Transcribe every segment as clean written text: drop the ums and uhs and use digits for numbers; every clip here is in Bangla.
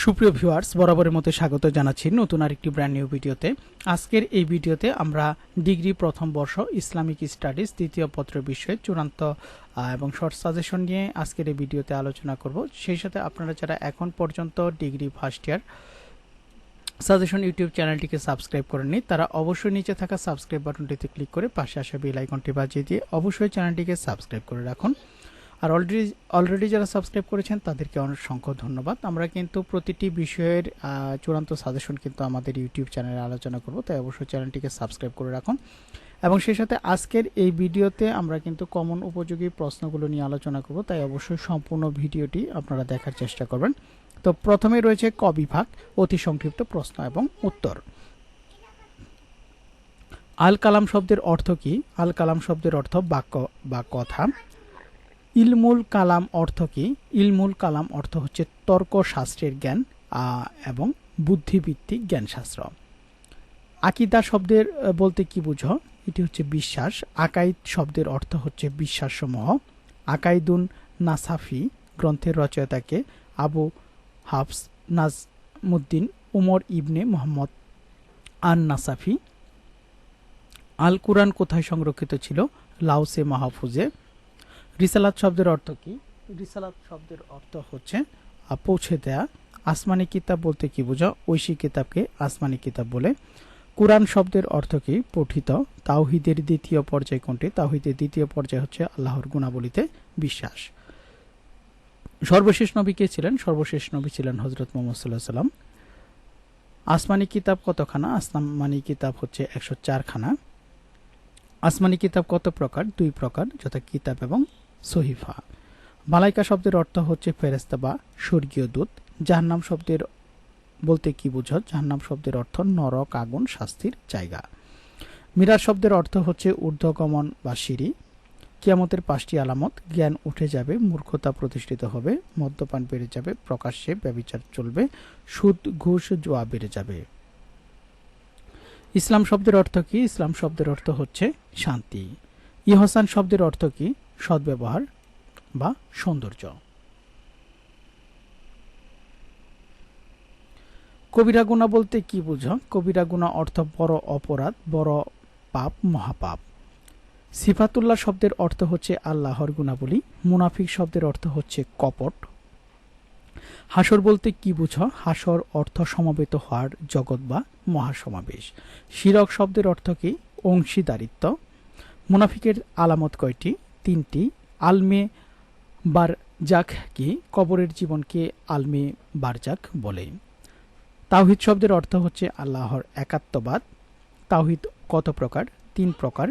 সুপ্রিয় ভিউয়ার্স, বরাবরের মতো স্বাগত জানাচ্ছি নতুন আরেকটি ব্র্যান্ড নিউ ভিডিওতে। আজকের এই ভিডিওতে আমরা ডিগ্রি প্রথম বর্ষ ইসলামিক স্টাডিজ দ্বিতীয় পত্র বিষয়ে চূড়ান্ত এবং শর্ট সাজেশন নিয়ে আজকের এই ভিডিওতে আলোচনা করব। সেই সাথে আপনারা যারা এখন পর্যন্ত degree first year suggestion YouTube চ্যানেলটিকে সাবস্ক্রাইব করেননি, তারা অবশ্যই নিচে থাকা সাবস্ক্রাইব বাটনটিতে ক্লিক করে পাশে আসা বেল আইকনটি বাজিয়ে দিয়ে অবশ্যই চ্যানেলটিকে সাবস্ক্রাইব করে রাখুন। আর অলরেডি যারা সাবস্ক্রাইব করেছেন তাদেরকে অসংখ্য ধন্যবাদ। আমরা কিন্তু প্রতিটি বিষয়ের চূড়ান্ত সাজেশন কিন্তু আমাদের ইউটিউব চ্যানেলে আলোচনা করব, তাই অবশ্যই চ্যানেলটিকে সাবস্ক্রাইব করে রাখুন। এবং সেই সাথে আজকের এই ভিডিওতে আমরা কিন্তু কমন উপযোগী প্রশ্নগুলো নিয়ে আলোচনা করব, তাই অবশ্যই সম্পূর্ণ ভিডিওটি আপনারা দেখার চেষ্টা করবেন। তো প্রথমে রয়েছে ক বিভাগ, অতি সংক্ষিপ্ত প্রশ্ন এবং উত্তর। আল কালাম শব্দের অর্থ কি? আল কালাম শব্দের অর্থ বাক্য বা কথা। ইলমুল কালাম অর্থ কি? ইলমুল কালাম অর্থ হচ্ছে তর্কশাস্ত্রের জ্ঞান এবং বুদ্ধিভিত্তিক জ্ঞানশাস্ত্র। আকিদা শব্দের বলতে কি বুঝো? এটি হচ্ছে বিশ্বাস। আকাইদ শব্দের অর্থ হচ্ছে বিশ্বাসসমূহ। আকাইদুন নাসাফি গ্রন্থের রচয়িতাকে আবু হাফস নাজমুদ্দিন উমর ইবনে মোহাম্মদ আন নাসাফি। আল কুরআন কোথায় সংরক্ষিত ছিল? লাউসে মাহফুজে। রিসালাত শব্দের অর্থ কি? রিসালাত শব্দের অর্থ হচ্ছে পৌঁছে দেয়া। আসমানি কিতাব বলতে কি বোঝো? ঐশী কিতাবকে আসমানি কিতাব বলে। কুরআন শব্দের অর্থ কি? পঠিত। তাওহীদের দ্বিতীয় পর্যায় কোনটি? তাওহীদের দ্বিতীয় পর্যায় হচ্ছে আল্লাহর গুণাবলীতে বিশ্বাস। সর্বশেষ নবী কে ছিলেন? সর্বশেষ নবী ছিলেন হযরত মুহাম্মদ সাল্লাল্লাহু আলাইহি সাল্লাম। আসমানি কিতাব কতখানা? আসমানি কিতাব হচ্ছে 104 খানা। আসমানি কিতাব কত প্রকার? 2 প্রকার, যথা কিতাব এবং সহিফা। মালাইকা শব্দের অর্থ হচ্ছে ফেরেশতা বা স্বর্গীয় দূত। জাহান্নাম শব্দের বলতে কি বুঝো? জাহান্নাম শব্দের অর্থ নরক, আগুন, শাস্তির জায়গা। মিরাজ শব্দের অর্থ হচ্ছে ঊর্ধ্বগমন বা সিঁড়ি। কিয়ামতের 5টি আলামত: জ্ঞান উঠে যাবে, মূর্খতা প্রতিষ্ঠিত হবে, মদ্যপান বেড়ে যাবে, প্রকাশ্যে ব্যভিচার চলবে, সুদ ঘুষ জুয়া বেড়ে যাবে। ইসলাম শব্দের অর্থ কি? ইসলাম শব্দের অর্থ হচ্ছে শান্তি। ইহসান শব্দের অর্থ কি? সদ্ব্যবহার বা সৌন্দর্য। কবিরা গুনাহ বলতে কি বুঝো? কবিরা গুনাহ অর্থ বড় অপরাধ, বড় পাপ, মহাপাপ। সিফাতুল্লাহ শব্দের অর্থ হচ্ছে আল্লাহর গুণাবলী। মুনাফিক শব্দের অর্থ হচ্ছে কপট। হাসর বলতে কি বুঝো? হাসর অর্থ সমবেত হওয়ার জগৎ বা মহাসমাবেশ। শিরক শব্দের অর্থ কি? অংশীদারিত্ব। মুনাফিকের আলামত কয়টি? 3টি। আলমে বারজাখ কি? কবরের জীবনকে আলমে বারজাখ বলে। তাওহীদ শব্দের অর্থ হচ্ছে আল্লাহর একাত্মবাদ। তাওহীদ কত প্রকার? 3 প্রকার।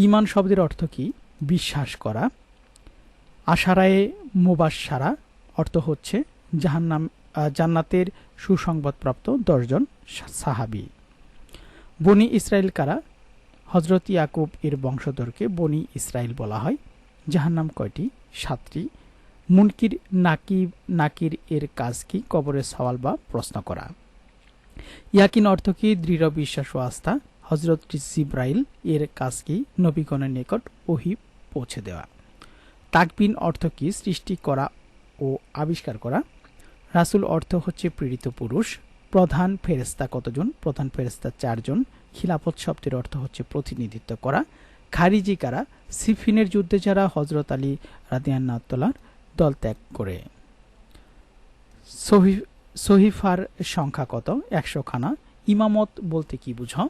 ঈমান শব্দের অর্থ কি? বিশ্বাস করা। আশারায়ে মুবাশশারা অর্থ হচ্ছে জান্নাতের সুসংবাদপ্রাপ্ত 10 জন সাহাবী। বনি ইসরাইল কারা? হযরত ইয়াকুব এর বংশধরকে বনি ইসরাইল বলা হয়। জাহান্নাম কয়টি? 7টি। মুনকির নাকির এর কাজ কি? কবরে সওয়াল বা প্রশ্ন করা। ইয়াকিন অর্থ কি? দৃঢ় বিশ্বাস ও আস্থা। হযরত জিবরাইল এর কাজ কি? নবীগণের নিকট ওহী পৌঁছে দেওয়া। তাকবিন অর্থ কি? সৃষ্টি করা ও আবিষ্কার করা। রাসূল অর্থ হচ্ছে প্রেরিত পুরুষ। প্রধান ফেরেশতা কতজন? প্রধান ফেরেশতা 4 জন। খিলাফত শব্দের অর্থ হচ্ছে প্রতিনিধিত্ব করা। খারিজি কারা? সিফিনের যুদ্ধে যারা হযরত আলী রাদিয়াল্লাহু তাআলার দল ত্যাগ করে। সহিফার সংখ্যা কত? 100 খানা। ইমামত বলতে কি বুঝো?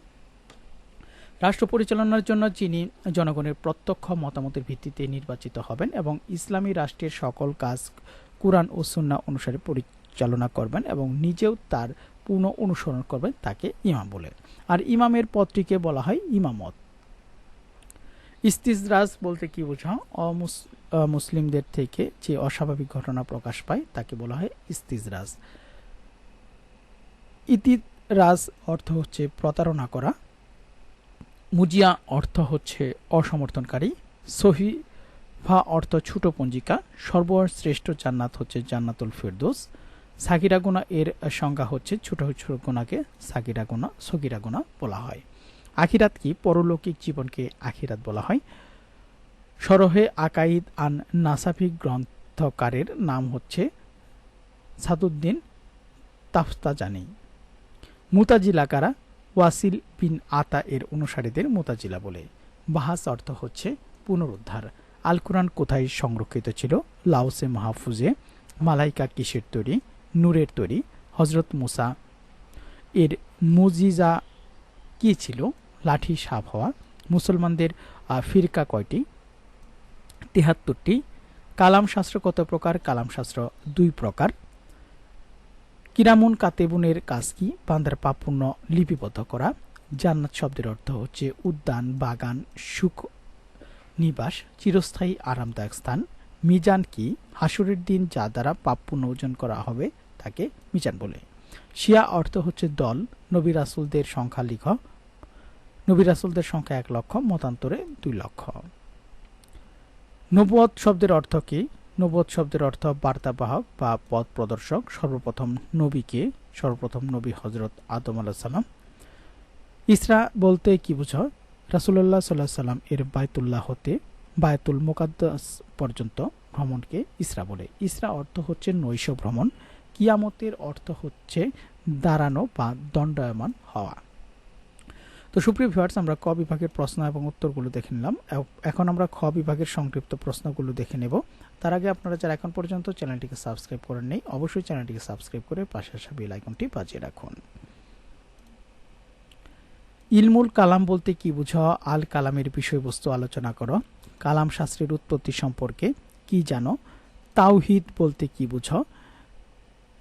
রাষ্ট্র পরিচালনার জন্য যিনি জনগণের প্রত্যক্ষ মতামতের ভিত্তিতে নির্বাচিত হবেন এবং ইসলামী রাষ্ট্রের সকল কাজ কুরআন ও সুন্নাহ অনুসারে পরিচালনা করবেন এবং নিজেও তার পূর্ণ অনুসরণ করবেন, তাকে ইমাম বলে। আর ইমামের পদটিকে বলা হয় ইমামত। ইস্তিজরাজ বলতে কি বোঝাও? মুসলিমদের থেকে যে অস্বাভাবিক ঘটনা প্রকাশ পায় তাকে বলা হয় ইস্তিজরাজ। ইতিরাজ অর্থ হচ্ছে প্রতারণা করা। মুজিয়া অর্থ হচ্ছে অসমর্থনকারী। সহিফা অর্থ ছোট পঞ্জিকা। সর্বশ্রেষ্ঠ জান্নাত হচ্ছে জান্নাতুল ফিরদৌস। সাগিরা গুনাহ এর সংজ্ঞা হচ্ছে ছোট ছোট গুনাহকে সাগিরা গুনাহ, সগীরা গুনাহ বলা হয়। আখিরাত কি? পরলৌকিক জীবনকে আখিরাত বলা হয়। শরহে আকাইদ আন নাসাফি গ্রন্থকারের নাম হচ্ছে সাদুদ্দিন তাফতাজানি। মুতাজিলা কারা? ওয়াসিল বিন আতা এর অনুসারীদের মুতাজিলা বলে। বাহাস অর্থ হচ্ছে পুনরুদ্ধার। আল কোরআন কোথায় সংরক্ষিত ছিল? লাওসে মাহফুজে। মালাইকা কিসের তৈরি? নূরের তৈরি। হজরত মুসা এর মুজিজা কি ছিল? লাঠি সাপ হওয়া। মুসলমানদের ফিরকা কয়টি? ৭৩টি। কালাম শাস্ত্র কত প্রকার? কালাম শাস্ত্র ২ প্রকার। কিরামুন কাতেবুনের কাজ কি? বান্দার পাপপুণ্য লিপিবদ্ধ করা। জান্নাত শব্দের অর্থ হচ্ছে উদ্যান, বাগান, সুখ নিবাস, চিরস্থায়ী আরামদায়ক স্থান। মিজান কি? হাসুরের দিন যা দ্বারা পাপপুণ্য ওজন করা হবে তাকে মিজান বলে। শিয়া অর্থ হচ্ছে দল। নবী রাসূলদের সংখ্যা লিখ। নবী রাসূলদের সংখ্যা ১ লক্ষ, মতান্তরে ২ লক্ষ। নবুয়ত শব্দের অর্থ কি? নবুয়ত শব্দের অর্থ বার্তাবাহক বা পথ প্রদর্শক। সর্বপ্রথম নবী হজরত আদম আলাইহিস সালাম। ইসরা বলতে কি বুঝো? রাসূলুল্লাহ সাল্লাল্লাহু আলাইহি সাল্লাম এর বায়তুল্লাহ হতে বায়তুল মুকাদ্দাস পর্যন্ত ভ্রমণকে ইসরা বলে। ইসরা অর্থ হচ্ছে নৈশ ভ্রমণ। কিয়ামতের অর্থ হচ্ছে দাঁড়ানো বা দণ্ডায়মান হওয়া। তো সুপ্রিয় ভিউয়ার্স, আমরা ক বিভাগের প্রশ্ন এবং উত্তরগুলো দেখে নিলাম। এখন আমরা খ বিভাগের সংক্ষিপ্ত প্রশ্নগুলো দেখে নেব। তার আগে আপনারা যারা এখন পর্যন্ত চ্যানেলটিকে সাবস্ক্রাইব করেন নাই, অবশ্যই চ্যানেলটিকে সাবস্ক্রাইব করে পাশে আসা বেল আইকনটি বাজিয়ে রাখুন। ইলমুল কালাম বলতে কি বুঝো? আল কালামের বিষয়বস্তু আলোচনা করো। কালাম শাস্ত্রের উৎপত্তি সম্পর্কে কি জানো? তাওহীদ বলতে কি বুঝো?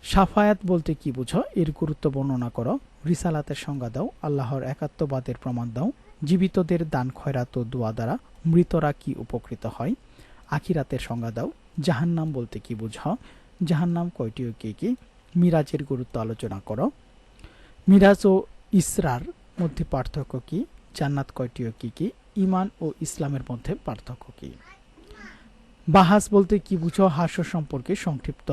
শাফায়াত বলতে কি বুঝো? এর গুরুত্ব বর্ণনা করো। রিসালাতের সংজ্ঞা দাও। আল্লাহর একাত্মবাদের প্রমাণ দাও। জীবিতদের দান খয়রাত ও দোয়া দ্বারা মৃতরা কি উপকৃত হয়? আখিরাতের সংজ্ঞা দাও। জাহান্নাম বলতে কি বুঝো? জাহান্নাম কয়টি ও কি কি? মিরাজের গুরুত্ব আলোচনা করো। মিরাজ ও ইসরার মধ্যে পার্থক্য কি? জান্নাত কয়টি ও কি কি? ঈমান ও ইসলামের মধ্যে পার্থক্য কি? বাহাস বলতে কি বুঝো? হাস্য সম্পর্কে সংক্ষিপ্ত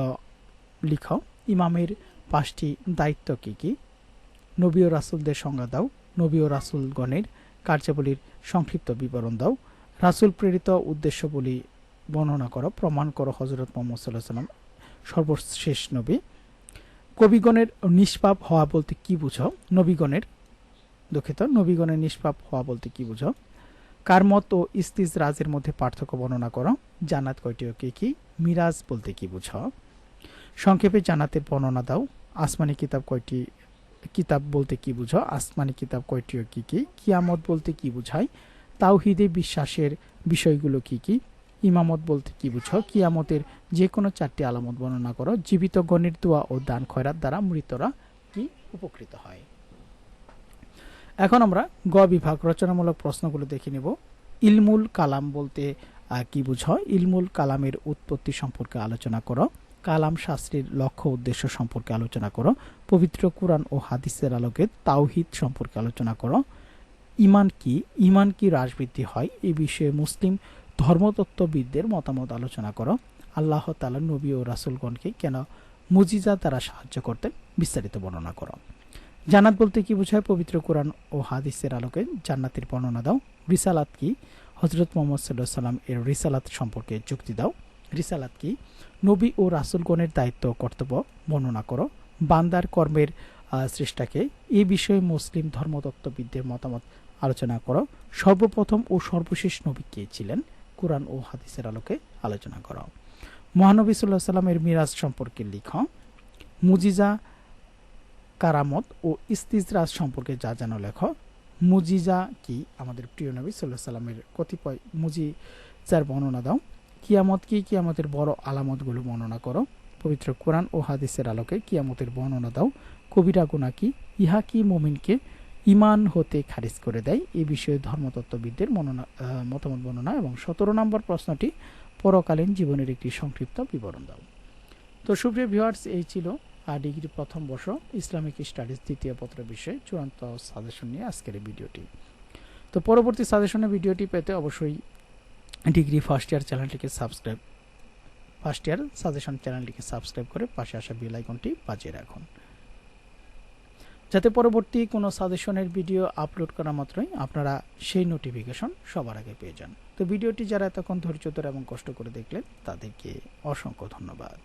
লিখো। ইমামের 5টি দায়িত্ব কি কি? নবী ও রাসূলদের সংজ্ঞা দাও। নবী ও রাসূলগণের কার্যাবলীর সংক্ষিপ্ত বিবরণ দাও। রাসূল প্রেরিত উদ্দেশ্যবলী বর্ণনা করো। প্রমাণ করো হযরত মুহাম্মদ সাল্লাল্লাহু আলাইহি ওয়াসাল্লাম সর্বশেষ নবী। কবিগণের নিষ্পাপ হওয়া বলতে কি বুঝো? নবীগণের নিষ্পাপ হওয়া বলতে কি বুঝো? কারমত ও ইস্তিজরাজের মধ্যে পার্থক্য বর্ণনা করো। জান্নাত কয়টি ও কি কি? মিরাজ বলতে কি বুঝো? সংক্ষেপে জান্নাতের বর্ণনা দাও। আসমানি কিতাব বলতে কি বুঝো? আসমানি কিতাব কয়টি ও কি কি? কিয়ামত বলতে কি বুঝায়? তাওহীদে বিশ্বাসের বিষয়গুলো কি কি? ইমামত বলতে কি বুঝো? কিয়ামতের যে কোনো 4টি আলামত বর্ণনা করো। জীবিত গণের দোয়া ও দান খয়রাত দ্বারা মৃতরা কি উপকৃত হয়? এখন আমরা গ বিভাগ রচনামূলক প্রশ্নগুলো দেখে নেব। ইলমুল কালাম বলতে কি বুঝো? ইলমুল কালামের উৎপত্তি সম্পর্কে আলোচনা করো। কালাম শাস্ত্রের লক্ষ্য উদ্দেশ্য সম্পর্কে আলোচনা করো। পবিত্র কুরআন ও হাদিসের আলোকে তাওহীদ সম্পর্কে আলোচনা করো। ঈমান কি হ্রাসবৃদ্ধি হয়? এই বিষয়ে মুসলিম ধর্মতত্ত্ববিদদের মতামত আলোচনা করো। আল্লাহ তাআলা নবী ও রাসূলগণকে কেন মুজিজা দ্বারা সাহায্য করতেন? বিস্তারিত বর্ণনা করো। জান্নাত বলতে কি বোঝায়? পবিত্র কুরআন ও হাদিসের আলোকে জান্নাতের বর্ণনা দাও। রিসালাত কি? হযরত মুহাম্মদ সাল্লাল্লাহু আলাইহি ওয়াসাল্লাম এর রিসালাত সম্পর্কে যুক্তি দাও। রিসালাত কি? নবী ও রাসূলগণের দায়িত্ব ও কর্তব্য বর্ণনা করো। বান্দার কর্মের সৃষ্টাকে এই বিষয়ে মুসলিম ধর্মতত্ত্ববিদদের মতামত আলোচনা করো। সর্বপ্রথম ও সর্বশেষ নবী কে ছিলেন? কুরআন ও হাদিসের আলোকে আলোচনা করো। মহানবী সাল্লাল্লাহু আলাইহি ওয়াসাল্লামের মিরাজ সম্পর্কে লিখো। মুজিজা, কারামত ও ইস্তিজরাজ সম্পর্কে যা জানো লেখো। মুজিজা কি? আমাদের প্রিয় নবী সাল্লাল্লাহু আলাইহি ওয়াসাল্লামের কতিপয় মুজিজার বর্ণনা দাও। কিয়ামত কি? কিয়ামতের বড় আলামতগুলো বর্ণনা করো। পবিত্র কোরআন ও হাদিসের আলোকে কিয়ামতের বর্ণনা দাও। কবিরা গুনাহ কি? ইহা কি মুমিনকে ঈমান হতে খারিজ করে দেয়? এই বিষয়ে ধর্মতত্ত্ববিদদের মতামত বর্ণনা। এবং 17 নম্বর প্রশ্নটি পরকালীন জীবনের একটি সংক্ষিপ্ত বিবরণ দাও। তো সুপ্রিয় ভিউয়ার্স, এই ছিল ডিগ্রি প্রথম বর্ষ ইসলামিক স্টাডিজ দ্বিতীয় পত্র বিষয়ে চূড়ান্ত সাজেশন নিয়ে আজকের এই ভিডিওটি। তো পরবর্তী সাজেশনের ভিডিওটি পেতে অবশ্যই ডিগ্রি ফার্স্ট ইয়ার সাজেশন চ্যানেলটিকে সাবস্ক্রাইব করে পাশে আসা বেল আইকনটি বাজিয়ে রাখুন, যাতে পরবর্তী কোনো সাজেশনের ভিডিও আপলোড করা মাত্রই আপনারা সেই নোটিফিকেশন সবার আগে পেয়ে যান। তো ভিডিওটি যারা এতক্ষণ ধৈর্য ধরে এবং কষ্ট করে দেখলেন তাদেরকে অসংখ্য ধন্যবাদ।